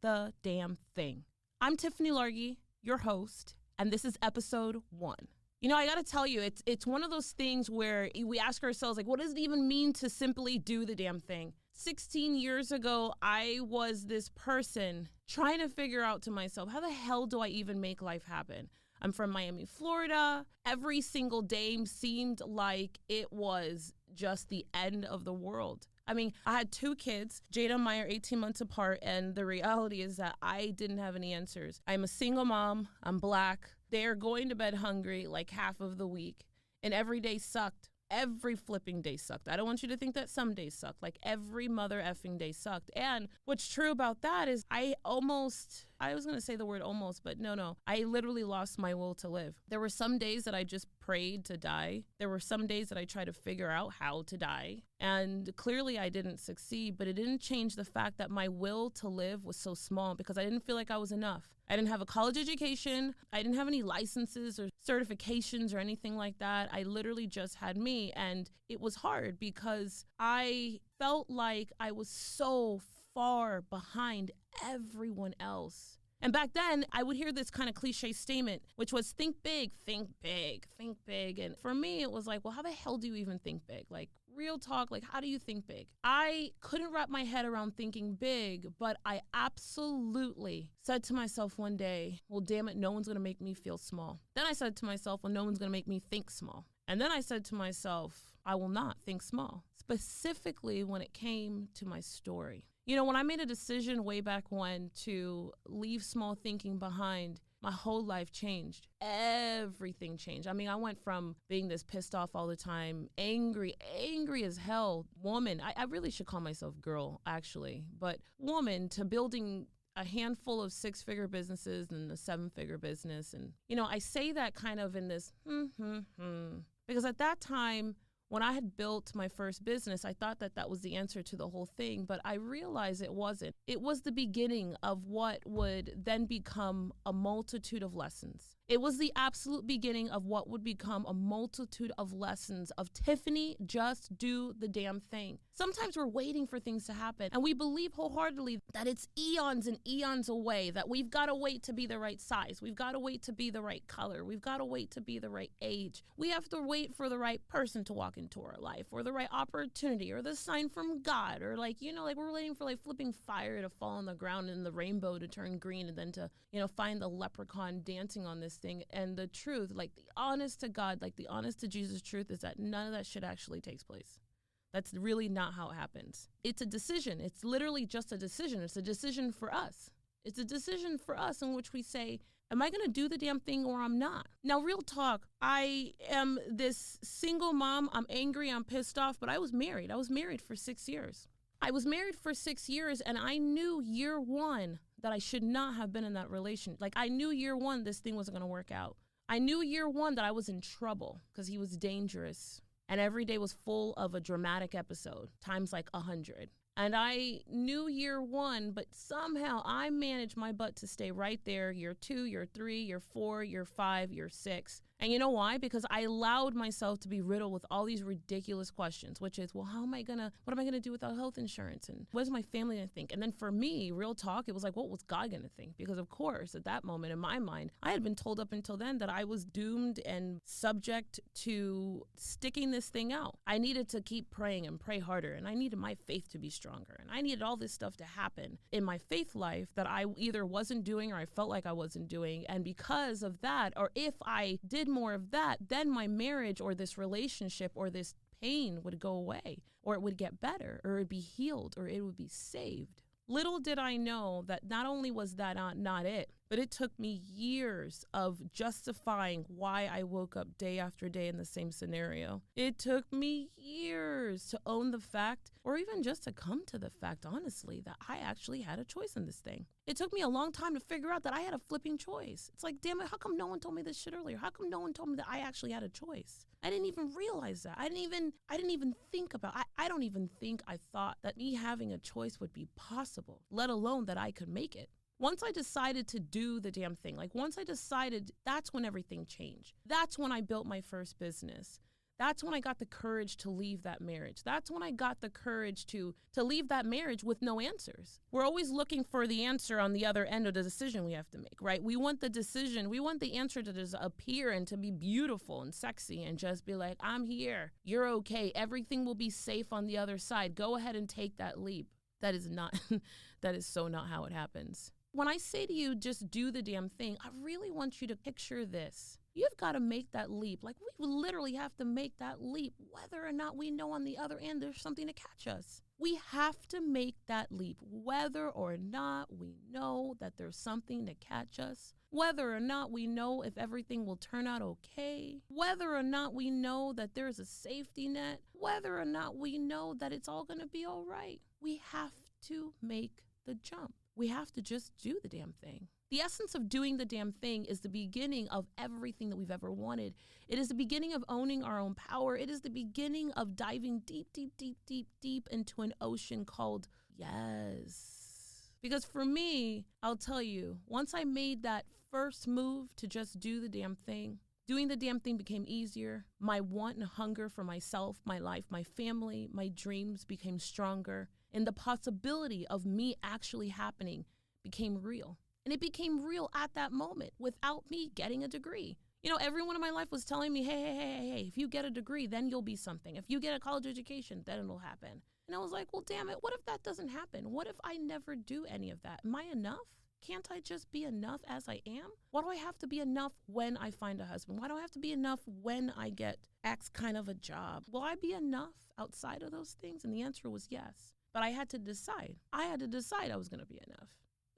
the damn thing. I'm Tiffany Largie, your host, and this is episode 1. You know, I got to tell you, it's one of those things where we ask ourselves, like, what does it even mean to simply do the damn thing? 16 years ago, I was this person trying to figure out to myself, how the hell do I even make life happen? I'm from Miami, Florida. Every single day seemed like it was just the end of the world. I mean, I had 2 kids, Jada and Maya are 18 months apart, and the reality is that I didn't have any answers. I'm a single mom, I'm Black, they're going to bed hungry like half of the week, and every day sucked. Every flipping day sucked. I don't want you to think that some days sucked. Like every mother effing day sucked. And what's true about that is I was going to say the word almost, but no. I literally lost my will to live. There were some days that I just prayed to die. There were some days that I tried to figure out how to die. And clearly I didn't succeed, but it didn't change the fact that my will to live was so small because I didn't feel like I was enough. I didn't have a college education. I didn't have any licenses or certifications or anything like that. I literally just had me. And it was hard because I felt like I was so far behind everyone else. And back then, I would hear this kind of cliche statement, which was think big, think big, think big. And for me, it was like, well, how the hell do you even think big? Like, real talk, like, how do you think big? I couldn't wrap my head around thinking big, but I absolutely said to myself one day, well, damn it, no one's going to make me feel small. Then I said to myself, well, no one's going to make me think small. And then I said to myself, I will not think small, specifically when it came to my story. You know, when I made a decision way back when to leave small thinking behind, my whole life changed. Everything changed. I mean, I went from being this pissed off all the time, angry as hell woman. I really should call myself girl, actually, but woman, to building a handful of 6-figure businesses and a 7-figure business. And, you know, I say that kind of in this, because at that time, when I had built my first business, I thought that that was the answer to the whole thing, but I realized it wasn't. It was the beginning of what would then become a multitude of lessons. It was the absolute beginning of what would become a multitude of lessons of Tiffany, just do the damn thing. Sometimes we're waiting for things to happen, and we believe wholeheartedly that it's eons and eons away, that we've got to wait to be the right size. We've got to wait to be the right color. We've got to wait to be the right age. We have to wait for the right person to walk into our life, or the right opportunity, or the sign from God, or like, you know, like we're waiting for like flipping fire to fall on the ground and the rainbow to turn green, and then to, you know, find the leprechaun dancing on this thing. And the truth, like the honest to God, like the honest to Jesus truth, is that none of that shit actually takes place. That's really not how it happens. It's a decision. It's literally just a decision. It's a decision for us. It's a decision for us in which we say, am I going to do the damn thing or I'm not? Now, real talk, I am this single mom. I'm angry. I'm pissed off, but I was married. I was married for 6 years. I was married for 6 years, and I knew year 1 that I should not have been in that relationship. Like, I knew year 1 this thing wasn't going to work out. I knew year 1 that I was in trouble because he was dangerous. And every day was full of a dramatic episode, times like 100. And I knew year 1, but somehow I managed my butt to stay right there, year 2, year 3, year 4, year 5, year 6. And you know why? Because I allowed myself to be riddled with all these ridiculous questions, which is, well, what am I going to do without health insurance? And what is my family going to think? And then for me, real talk, it was like, what was God going to think? Because of course, at that moment in my mind, I had been told up until then that I was doomed and subject to sticking this thing out. I needed to keep praying and pray harder. And I needed my faith to be stronger. And I needed all this stuff to happen in my faith life that I either wasn't doing or I felt like I wasn't doing. And because of that, or if I did more of that, then my marriage or this relationship or this pain would go away, or it would get better, or it would be healed, or it would be saved. Little did I know that not only was that not it, but it took me years of justifying why I woke up day after day in the same scenario. It took me years to own the fact, or even just to come to the fact, honestly, that I actually had a choice in this thing. It took me a long time to figure out that I had a flipping choice. It's like, damn it, how come no one told me this shit earlier? How come no one told me that I actually had a choice? I didn't even realize that. I didn't even think about, I don't even think I thought that me having a choice would be possible, let alone that I could make it. Once I decided to do the damn thing, like once I decided, that's when everything changed. That's when I built my first business. That's when I got the courage to leave that marriage. That's when I got the courage to leave that marriage with no answers. We're always looking for the answer on the other end of the decision we have to make, right? We want the decision, we want the answer to just appear and to be beautiful and sexy and just be like, I'm here, you're okay, everything will be safe on the other side. Go ahead and take that leap. That is not, that is so not how it happens. When I say to you, just do the damn thing, I really want you to picture this. You've got to make that leap. Like, we literally have to make that leap, whether or not we know on the other end there's something to catch us. We have to make that leap, whether or not we know that there's something to catch us, whether or not we know if everything will turn out okay, whether or not we know that there's a safety net, whether or not we know that it's all going to be all right. We have to make the jump. We have to just do the damn thing. The essence of doing the damn thing is the beginning of everything that we've ever wanted. It is the beginning of owning our own power. It is the beginning of diving deep, deep, deep, deep, deep into an ocean called yes. Because for me, I'll tell you, once I made that first move to just do the damn thing, doing the damn thing became easier. My want and hunger for myself, my life, my family, my dreams became stronger. And the possibility of me actually happening became real. And it became real at that moment without me getting a degree. You know, everyone in my life was telling me, hey, if you get a degree, then you'll be something. If you get a college education, then it'll happen. And I was like, well, damn it, what if that doesn't happen? What if I never do any of that? Am I enough? Can't I just be enough as I am? Why do I have to be enough when I find a husband? Why do I have to be enough when I get X kind of a job? Will I be enough outside of those things? And the answer was yes. But I had to decide. I had to decide I was going to be enough.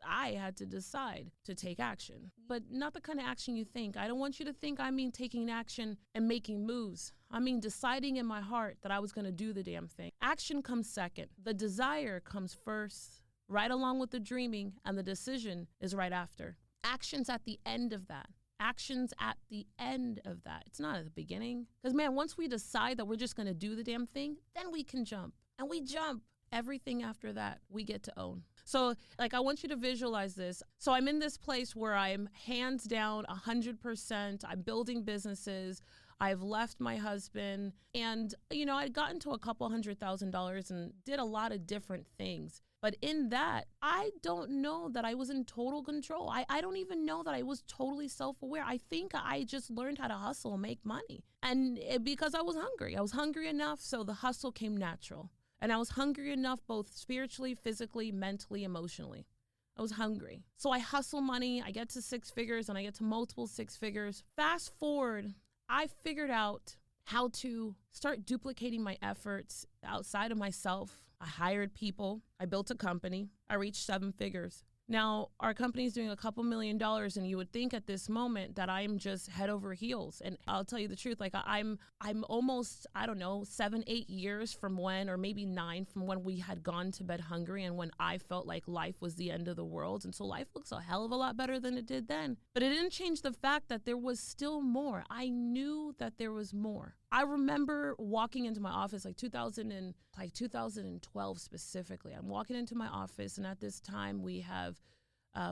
I had to decide to take action, but not the kind of action you think. I don't want you to think I mean taking action and making moves. I mean deciding in my heart that I was going to do the damn thing. Action comes second. The desire comes first, right along with the dreaming, and the decision is right after. Action's at the end of that. Action's at the end of that. It's not at the beginning. Because, man, once we decide that we're just going to do the damn thing, then we can jump. And we jump. Everything after that, we get to own. So, like, I want you to visualize this. So I'm in this place where I'm hands down 100%. I'm building businesses. I've left my husband. And, you know, I'd gotten to a couple $100,000 and did a lot of different things. But in that, I don't know that I was in total control. I don't even know that I was totally self-aware. I think I just learned how to hustle and make money. And because I was hungry enough, so the hustle came natural. And I was hungry enough, both spiritually, physically, mentally, emotionally. I was hungry. So I hustle money, I get to six figures, and I get to multiple six figures. Fast forward, I figured out how to start duplicating my efforts outside of myself. I hired people. I built a company. I reached seven figures. Now, our company is doing a couple $1 million, and you would think at this moment that I'm just head over heels. And I'll tell you the truth, like I'm almost, 7, 8 years from when, or maybe 9 from when we had gone to bed hungry and when I felt like life was the end of the world. And so life looks a hell of a lot better than it did then. But it didn't change the fact that there was still more. I knew that there was more. I remember walking into my office, 2012 specifically. I'm walking into my office, and at this time we have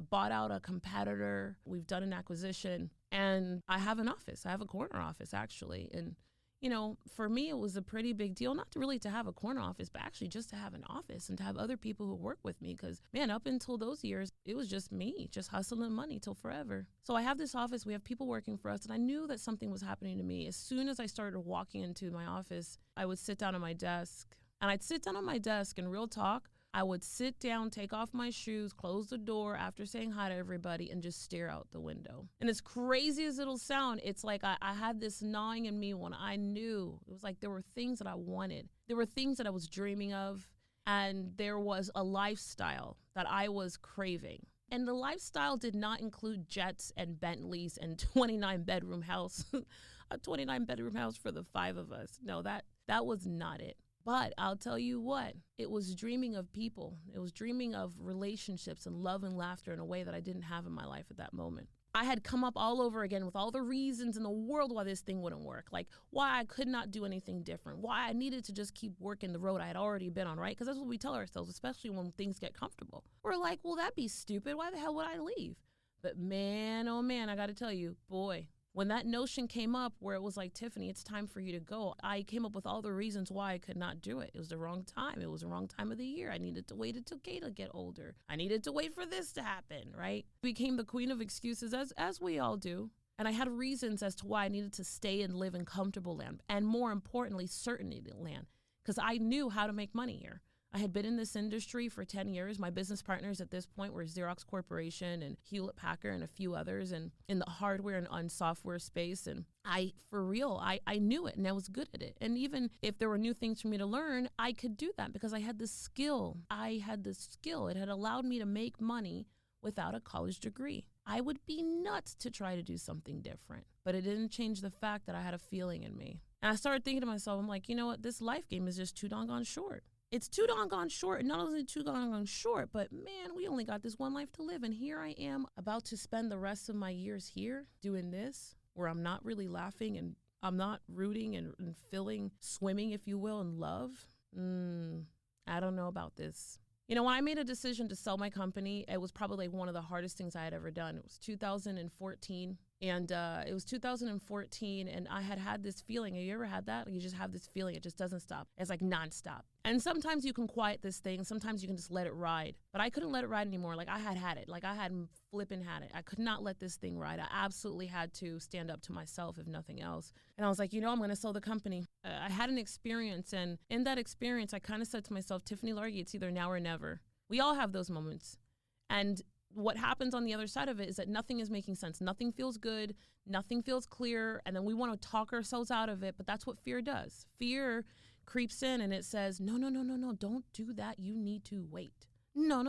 bought out a competitor. We've done an acquisition, and I have an office. I have a corner office, actually. And, you know, for me, it was a pretty big deal, not really to have a corner office, but actually just to have an office and to have other people who work with me. Because, man, up until those years, it was just me, just hustling money till forever. So I have this office. We have people working for us. And I knew that something was happening to me. As soon as I started walking into my office, I would sit down at my desk. And I'd sit down on my desk, and real talk, I would sit down, take off my shoes, close the door after saying hi to everybody, and just stare out the window. And as crazy as it'll sound, it's like I had this gnawing in me when I knew. It was like there were things that I wanted. There were things that I was dreaming of, and there was a lifestyle that I was craving. And the lifestyle did not include jets and Bentleys and 29-bedroom house, a 29-bedroom house for the 5 of us. No, that was not it. But I'll tell you what, it was dreaming of people. It was dreaming of relationships and love and laughter in a way that I didn't have in my life at that moment. I had come up all over again with all the reasons in the world why this thing wouldn't work, like why I could not do anything different, why I needed to just keep working the road I had already been on, right? Because that's what we tell ourselves, especially when things get comfortable. We're like, well, that'd be stupid. Why the hell would I leave? But man, oh man, I got to tell you, boy, when that notion came up where it was like, Tiffany, it's time for you to go, I came up with all the reasons why I could not do it. It was the wrong time. It was the wrong time of the year. I needed to wait until Kay to get older. I needed to wait for this to happen, right? Became the queen of excuses, as we all do. And I had reasons as to why I needed to stay and live in comfortable land, and more importantly, certainty land, because I knew how to make money here. I had been in this industry for 10 years. My business partners at this point were Xerox Corporation and Hewlett-Packard and a few others, and in the hardware and on software space. And I knew it, and I was good at it. And even if there were new things for me to learn, I could do that because I had the skill. It had allowed me to make money without a college degree. I would be nuts to try to do something different, but it didn't change the fact that I had a feeling in me. And I started thinking to myself, I'm like, you know what? This life game is just too doggone short. It's too doggone short. And not only too doggone short, but man, we only got this one life to live. And here I am about to spend the rest of my years here doing this, where I'm not really laughing and I'm not rooting and feeling, swimming, if you will, in love. I don't know about this. You know, when I made a decision to sell my company, it was probably like one of the hardest things I had ever done. It was 2014. And it was 2014, and I had this feeling. Have you ever had that? Like you just have this feeling. It just doesn't stop. It's like nonstop. And sometimes you can quiet this thing. Sometimes you can just let it ride. But I couldn't let it ride anymore. Like I had it. Like I had flipping had it. I could not let this thing ride. I absolutely had to stand up to myself, if nothing else. And I was like, you know, I'm going to sell the company. I had an experience. And in that experience, I kind of said to myself, Tiffany Largie, it's either now or never. We all have those moments. And what happens on the other side of it is that nothing is making sense. Nothing feels good. Nothing feels clear. And then we want to talk ourselves out of it. But that's what fear does. Fear creeps in and it says, no, don't do that. You need to wait. No,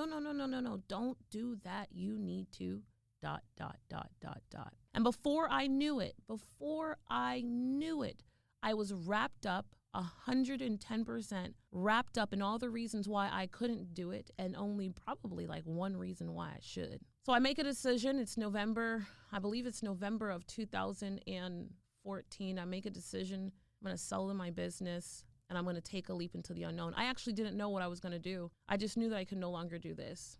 don't do that. You need to ... And before I knew it, I was wrapped up 110% wrapped up in all the reasons why I couldn't do it, and only probably like one reason why I should. So I make a decision. It's November. I believe it's November of 2014. I make a decision. I'm going to sell my business and I'm going to take a leap into the unknown. I actually didn't know what I was going to do. I just knew that I could no longer do this.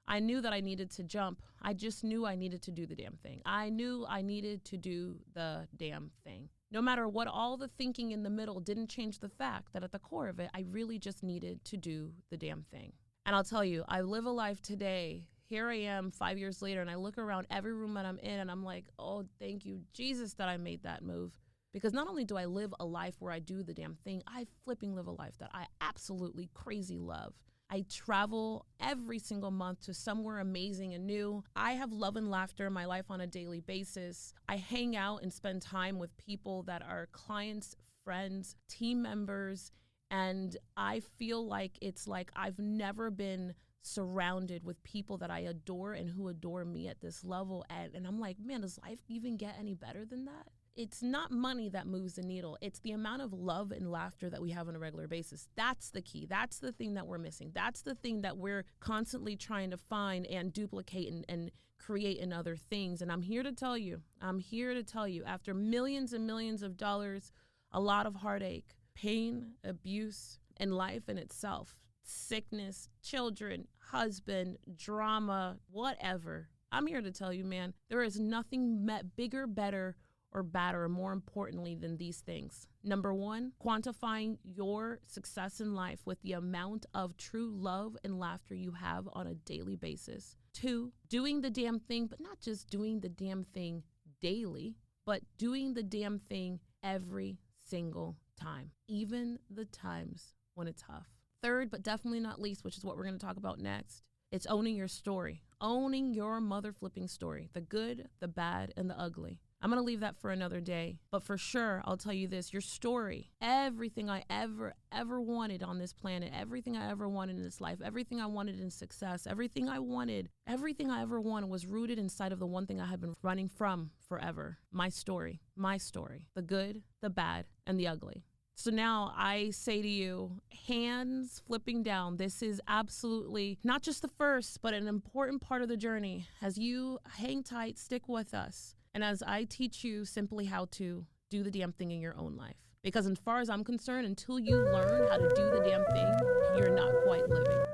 I knew that I needed to jump. I just knew I needed to do the damn thing. I knew I needed to do the damn thing. No matter what, all the thinking in the middle didn't change the fact that at the core of it, I really just needed to do the damn thing. And I'll tell you, I live a life today. Here I am 5 years later, and I look around every room that I'm in, and I'm like, oh, thank you, Jesus, that I made that move. Because not only do I live a life where I do the damn thing, I flipping live a life that I absolutely crazy love. I travel every single month to somewhere amazing and new. I have love and laughter in my life on a daily basis. I hang out and spend time with people that are clients, friends, team members, and I feel like it's like I've never been surrounded with people that I adore and who adore me at this level. And I'm like, man, does life even get any better than that? It's not money that moves the needle. It's the amount of love and laughter that we have on a regular basis. That's the key. That's the thing that we're missing. That's the thing that we're constantly trying to find and duplicate and create in other things. And I'm here to tell you, after millions and millions of dollars, a lot of heartache, pain, abuse, and life in itself, sickness, children, husband, drama, whatever. I'm here to tell you, man, there is nothing bigger, better, or badder, more importantly, than these things. Number one, quantifying your success in life with the amount of true love and laughter you have on a daily basis. Two, doing the damn thing, but not just doing the damn thing daily, but doing the damn thing every single time, even the times when it's tough. Third, but definitely not least, which is what we're going to talk about next, it's owning your story, owning your mother flipping story, the good, the bad, and the ugly. I'm going to leave that for another day, but for sure, I'll tell you this, your story, everything I ever wanted on this planet, everything I ever wanted in this life, everything I wanted in success, everything I ever wanted was rooted inside of the one thing I had been running from forever, my story, the good, the bad, and the ugly. So now I say to you, hands flipping down, this is absolutely not just the first, but an important part of the journey. As you hang tight, stick with us. And as I teach you simply how to do the damn thing in your own life. Because as far as I'm concerned, until you learn how to do the damn thing, you're not quite living.